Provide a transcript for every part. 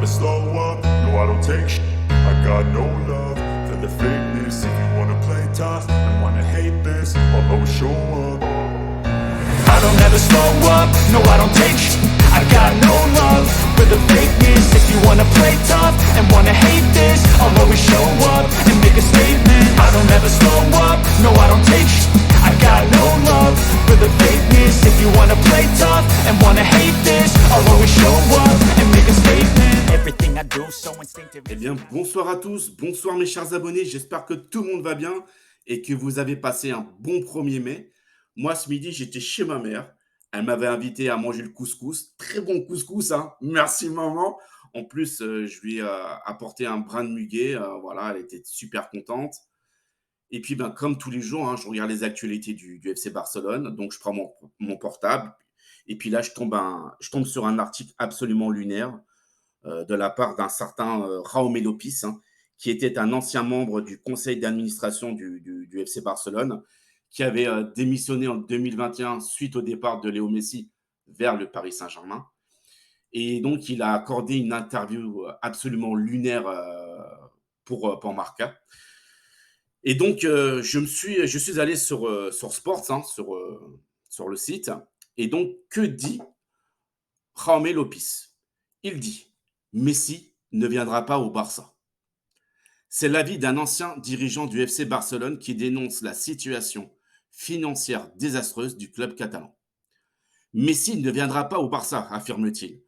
never slow up, no I don't take sh**. I got no love for the fakeness. If you wanna play tough and wanna hate this, I'll always show up. I don't ever slow up, no I don't take sh**. I got no love for the fakeness. If you wanna play tough and wanna hate this, I'll always show up and make a statement. I don't ever slow up, no I don't take sh**. I got no love for the fakeness. If you wanna play tough and wanna hate this, I'll always show up and make a statement. Everything I do so instinctive. Eh bien, bonsoir à tous, bonsoir mes chers abonnés, j'espère que tout le monde va bien et que vous avez passé un bon 1er mai. Moi, ce midi, j'étais chez ma mère. Elle m'avait invité à manger le couscous. Très bon couscous, hein. Merci maman. En plus, je lui ai apporté un brin de muguet. Voilà, elle était super contente. Et puis, ben, comme tous les jours, hein, je regarde les actualités du FC Barcelone. Donc, je prends mon portable. Et puis là, je tombe sur un article absolument lunaire de la part d'un certain Jaume Llopis, hein, qui était un ancien membre du conseil d'administration du FC Barcelone, qui avait démissionné en 2021 suite au départ de Léo Messi vers le Paris Saint-Germain. Et donc, il a accordé une interview absolument lunaire pour Marca. Et donc, je suis allé sur Sports, hein, sur le site. Et donc, que dit Jaume Llopis? Il dit « Messi ne viendra pas au Barça ». C'est l'avis d'un ancien dirigeant du FC Barcelone qui dénonce la situation financière désastreuse du club catalan. « Messi ne viendra pas au Barça », affirme-t-il.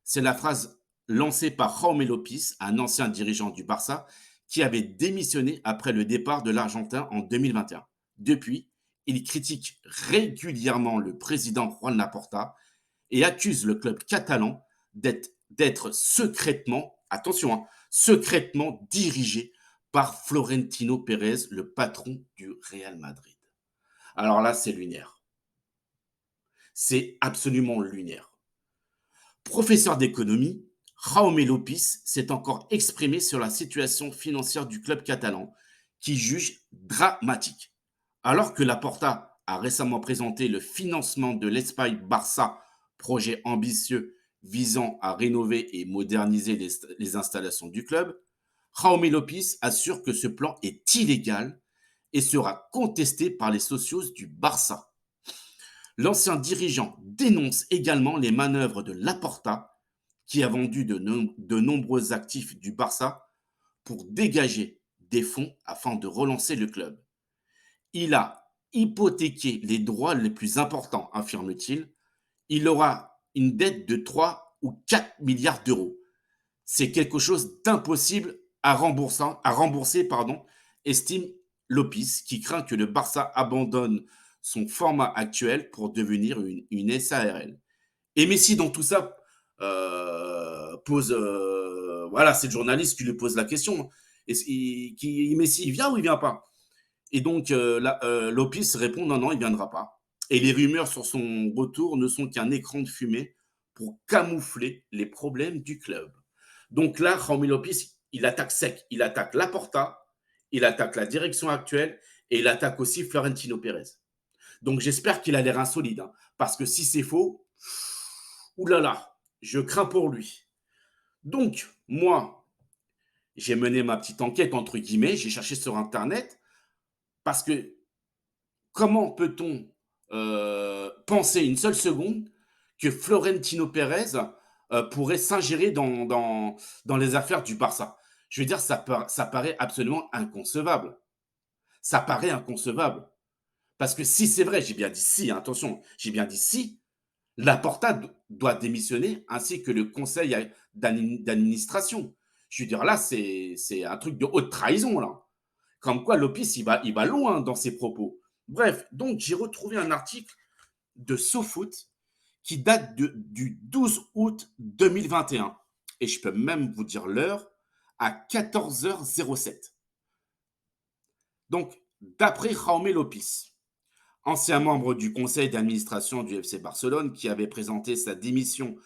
C'est la phrase lancée par Jaume Llopis, un ancien dirigeant du Barça, qui avait démissionné après le départ de l'Argentin en 2021. Depuis, il critique régulièrement le président Juan Laporta et accuse le club catalan d'être secrètement, attention, hein, secrètement dirigé par Florentino Pérez, le patron du Real Madrid. Alors là, c'est lunaire. C'est absolument lunaire. Professeur d'économie, Jaume Llopis s'est encore exprimé sur la situation financière du club catalan, qui juge dramatique. Alors que Laporta a récemment présenté le financement de l'Espagne Barça, projet ambitieux visant à rénover et moderniser les installations du club, Jaume Llopis assure que ce plan est illégal et sera contesté par les socios du Barça. L'ancien dirigeant dénonce également les manœuvres de Laporta, qui a vendu de nombreux actifs du Barça pour dégager des fonds afin de relancer le club. Il a hypothéqué les droits les plus importants, affirme-t-il. Il aura une dette de 3 ou 4 milliards d'euros. C'est quelque chose d'impossible à rembourser, estime Llopis, qui craint que le Barça abandonne son format actuel pour devenir une SARL. Et Messi, dans tout ça, voilà, c'est le journaliste qui lui pose la question. Messi, il vient ou il vient pas? Et donc, Llopis répond non, il viendra pas. Et les rumeurs sur son retour ne sont qu'un écran de fumée pour camoufler les problèmes du club. Donc là, Jaume Llopis, il attaque sec. Il attaque Laporta, il attaque la direction actuelle et il attaque aussi Florentino Pérez. Donc j'espère qu'il a l'air insolide, hein, parce que si c'est faux, oulala, je crains pour lui. Donc, moi, j'ai mené ma petite enquête, entre guillemets, j'ai cherché sur Internet, parce que comment peut-on penser une seule seconde que Florentino Pérez pourrait s'ingérer dans les affaires du Barça? Je veux dire, ça paraît absolument inconcevable. Ça paraît inconcevable. Parce que si c'est vrai, j'ai bien dit si, hein, attention, j'ai bien dit si, Laporta doit démissionner, ainsi que le conseil d'administration. Je veux dire, là, c'est un truc de haute trahison, là. Comme quoi, Llopis, il va loin dans ses propos. Bref, donc, j'ai retrouvé un article de SoFoot qui date du 12 août 2021. Et je peux même vous dire l'heure, à 14h07. Donc, d'après Jaume Llopis, ancien membre du conseil d'administration du FC Barcelone, qui avait présenté sa démission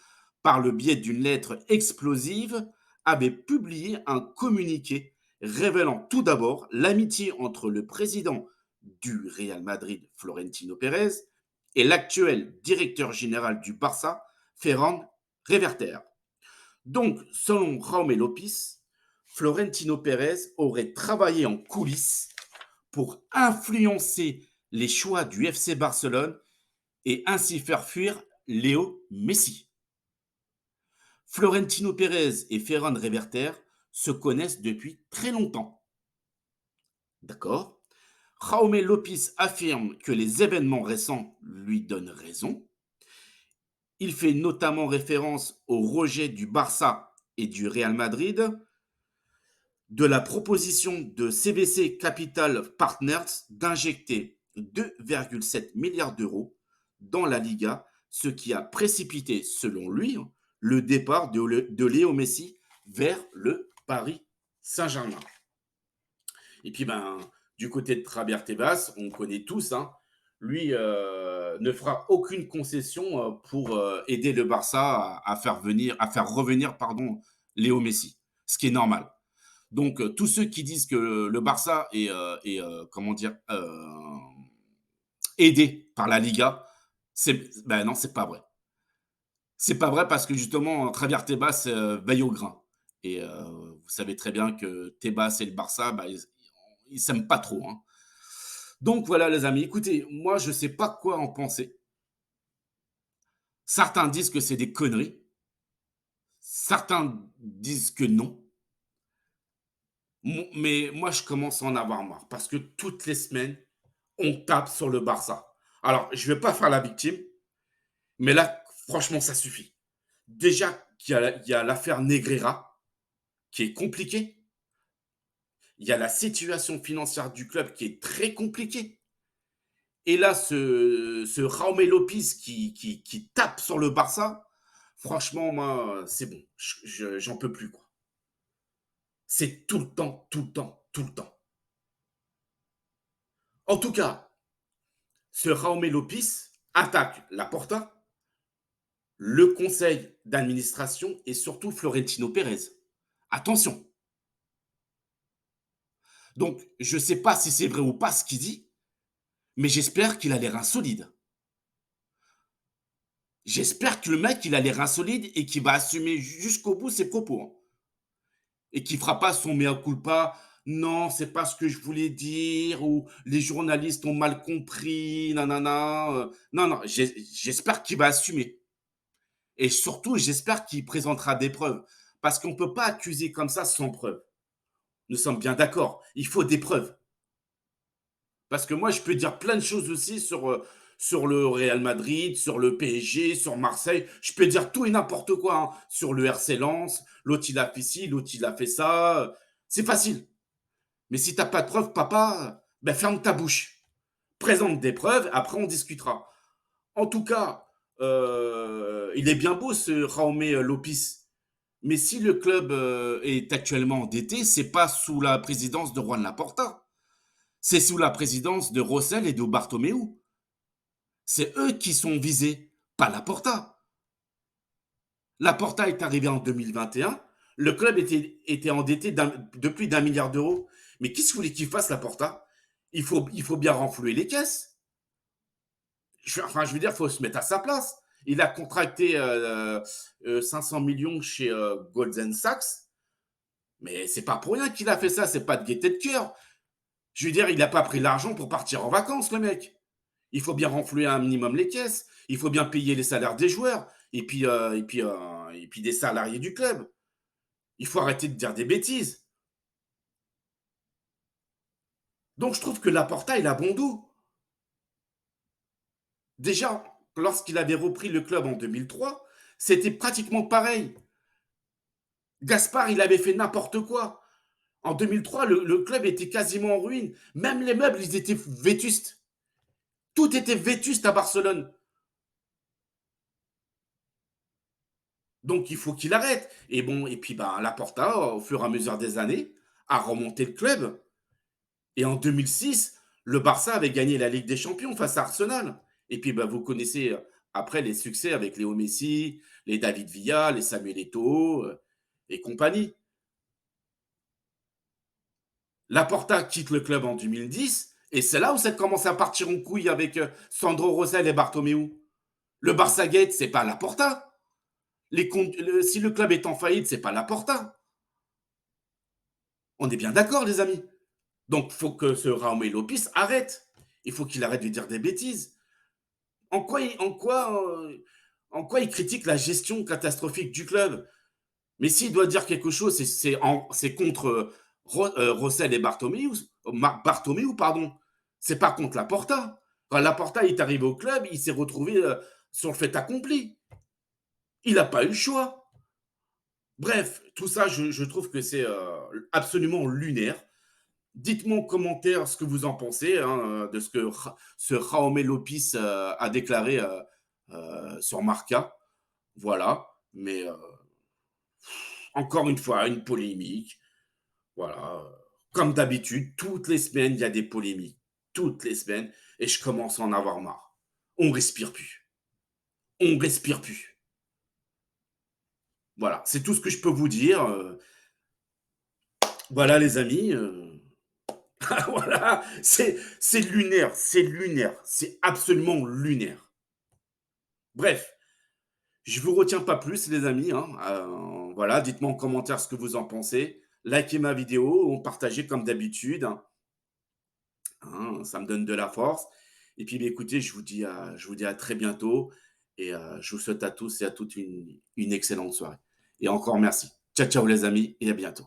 par le biais d'une lettre explosive, avait publié un communiqué révélant tout d'abord l'amitié entre le président du Real Madrid, Florentino Pérez, et l'actuel directeur général du Barça, Ferran Reverte. Donc, selon Jaume Lopez, Florentino Pérez aurait travaillé en coulisses pour influencer les choix du FC Barcelone et ainsi faire fuir Léo Messi. Florentino Pérez et Ferran Reverter se connaissent depuis très longtemps. D'accord. Jaume Lopez affirme que les événements récents lui donnent raison. Il fait notamment référence au rejet du Barça et du Real Madrid, de la proposition de CVC Capital Partners d'injecter 2,7 milliards d'euros dans la Liga, ce qui a précipité, selon lui, le départ de Léo Messi vers le Paris Saint-Germain. Et puis, du côté de Javier Tebas, on connaît tous, hein, lui ne fera aucune concession pour aider le Barça à faire revenir Léo Messi, ce qui est normal. Donc, tous ceux qui disent que le Barça est comment dire, aidé par la Liga, non, c'est pas vrai. C'est pas vrai parce que justement, Javier Tebas veille au grain. Et vous savez très bien que Tebas et le Barça, ils s'aiment pas trop, hein. Donc voilà, les amis. Écoutez, moi, je sais pas quoi en penser. Certains disent que c'est des conneries. Certains disent que non. Mais moi, je commence à en avoir marre parce que toutes les semaines, on tape sur le Barça. Alors, je ne vais pas faire la victime, mais là, franchement, ça suffit. Déjà, il y a l'affaire Negreira qui est compliquée. Il y a la situation financière du club qui est très compliquée. Et là, ce Jaume Lopez qui tape sur le Barça, franchement, moi, c'est bon. J'en peux plus, quoi. C'est tout le temps, tout le temps, tout le temps. En tout cas, ce Jaume Lopez attaque la Porta, le conseil d'administration et surtout Florentino Pérez. Attention. Donc, je ne sais pas si c'est vrai ou pas ce qu'il dit, mais j'espère qu'il a les reins solides. J'espère que le mec, il a les reins solides et qu'il va assumer jusqu'au bout ses propos, hein. Et qu'il ne fera pas son mea culpa. Non, c'est pas ce que je voulais dire, ou les journalistes ont mal compris, nanana. Non, non, j'espère qu'il va assumer. Et surtout, j'espère qu'il présentera des preuves. Parce qu'on ne peut pas accuser comme ça sans preuve. Nous sommes bien d'accord. Il faut des preuves. Parce que moi, je peux dire plein de choses aussi sur le Real Madrid, sur le PSG, sur Marseille. Je peux dire tout et n'importe quoi, hein. Sur le RC Lens. L'autre, il a fait ci, l'autre, il a fait ça. C'est facile. Mais si tu n'as pas de preuves, papa, ferme ta bouche. Présente des preuves, après on discutera. En tout cas, il est bien beau ce Jaume Lopez. Mais si le club est actuellement endetté, c'est pas sous la présidence de Juan Laporta. C'est sous la présidence de Rossell et de Bartomeu. C'est eux qui sont visés, pas Laporta. Laporta est arrivé en 2021. Le club était endetté de plus d'1 milliard d'euros. Mais qu'est-ce que vous voulez qu'il fasse, Laporta? Il faut bien renflouer les caisses. Je veux dire, il faut se mettre à sa place. Il a contracté 500 millions chez Goldman Sachs. Mais c'est pas pour rien qu'il a fait ça. C'est pas de gaieté de cœur. Je veux dire, il n'a pas pris l'argent pour partir en vacances, le mec. Il faut bien renflouer un minimum les caisses. Il faut bien payer les salaires des joueurs. Et puis des salariés du club. Il faut arrêter de dire des bêtises. Donc, je trouve que Laporta, il a bon dos. Déjà, lorsqu'il avait repris le club en 2003, c'était pratiquement pareil. Gaspard, il avait fait n'importe quoi. En 2003, le club était quasiment en ruine. Même les meubles, ils étaient vétustes. Tout était vétuste à Barcelone. Donc, il faut qu'il arrête. Et bon, et puis, Laporta, au fur et à mesure des années, a remonté le club. Et en 2006, le Barça avait gagné la Ligue des Champions face à Arsenal. Et puis, vous connaissez après les succès avec Léo Messi, les David Villa, les Samuel Eto'o et compagnie. Laporta quitte le club en 2010 et c'est là où ça commence à partir en couille avec Sandro Rosell et Bartomeu. Le Barça Gate, c'est pas Laporta. Si le club est en faillite, c'est pas Laporta. On est bien d'accord, les amis. Donc, faut que ce Raume Lopez arrête. Il faut qu'il arrête de dire des bêtises. En quoi, en quoi il critique la gestion catastrophique du club? Mais s'il doit dire quelque chose, c'est contre Rossell et Bartomeu, pardon. C'est pas contre Laporta. Quand Laporta est arrivé au club, il s'est retrouvé sur le fait accompli. Il n'a pas eu le choix. Bref, tout ça, je trouve que c'est absolument lunaire. Dites-moi en commentaire ce que vous en pensez hein, de ce que ce Jaume Lopez a déclaré sur Marca. Voilà. Mais encore une fois, une polémique. Voilà. Comme d'habitude, toutes les semaines, il y a des polémiques. Toutes les semaines. Et je commence à en avoir marre. On respire plus. On respire plus. Voilà. C'est tout ce que je peux vous dire. Voilà, les amis. Voilà. C'est lunaire. C'est lunaire. C'est absolument lunaire. Bref. Je vous retiens pas plus, les amis. Hein. Voilà. Dites-moi en commentaire ce que vous en pensez. Likez ma vidéo. Partagez comme d'habitude. Hein, ça me donne de la force. Et puis, bah, écoutez, je vous dis à très bientôt. Et je vous souhaite à tous et à toutes une excellente soirée. Et encore merci. Ciao, ciao les amis et à bientôt.